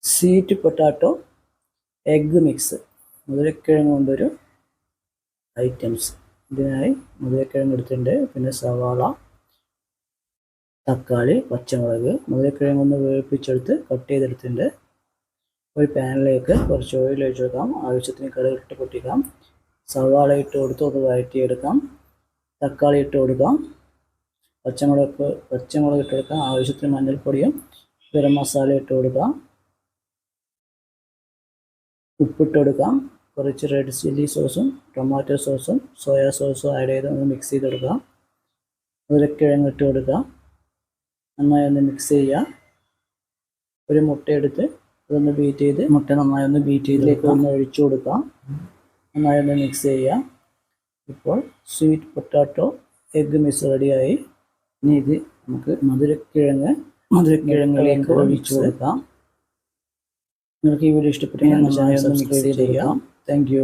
Sweet potato egg mix, മധുരക്കിഴങ്ങ് കൊണ്ടൊരു items. ഇതിനായി മധുരക്കിഴങ്ങ് എടുത്തിട്ടുണ്ട്, പിന്നെ സവാള, തക്കാളി, പച്ചമുളക്. മധുരക്കിഴങ്ങ് ഒന്ന് വേവിപ്പിച്ചെടുത്ത് കട്ട് ചെയ്തെടുത്തിട്ടുണ്ട്. ഒരു പാനിലേക്ക് കുറച്ച് ഓയിൽ ഒഴിച്ച് കൊടുക്കാം. ആവശ്യത്തിന് കടുക് ഇട്ട് പൊട്ടിക്കാം. സവാള ഇട്ട് കൊടുത്ത് ഒന്ന് വഴറ്റിയെടുക്കാം. തക്കാളി ഇട്ട് കൊടുക്കാം. പച്ചമുളക് ഇട്ട് കൊടുക്കാം. ആവശ്യത്തിന് മഞ്ഞൾപ്പൊടിയും ഗരം മസാല ഇട്ട് കൊടുക്കാം. ഉപ്പിട്ട് കൊടുക്കാം. കുറച്ച് റെഡ് ചില്ലി സോസും ടൊമാറ്റോ സോസും സോയാ സോസും ആഡ് ചെയ്ത് ഒന്ന് മിക്സ് ചെയ്തെടുക്കാം. മധുരക്കിഴങ്ങ് ഇട്ട് കൊടുക്കാം. നന്നായി ഒന്ന് മിക്സ് ചെയ്യുക. ഒരു മുട്ട എടുത്ത് അതൊന്ന് ബീറ്റ് ചെയ്ത് മുട്ട നന്നായി ഒന്ന് ബീറ്റ് ചെയ്തിലേക്ക് ഒന്ന് ഒഴിച്ചു കൊടുക്കാം. നന്നായി ഒന്ന് മിക്സ് ചെയ്യുക. ഇപ്പോൾ സ്വീറ്റ് പൊട്ടാറ്റോ എഗ്ഗ് മിക്സ് റെഡിയായി. ഇനി ഇത് നമുക്ക് മധുരക്കിഴങ്ങിലേക്ക് ഒഴിച്ചു കൊടുക്കാം. നിങ്ങൾക്ക് ഈ വീഡിയോ ഇഷ്ടപ്പെട്ടെങ്കിൽ നന്നായി ഒന്ന് മിക്സ് ചെയ്യുക. Thank you.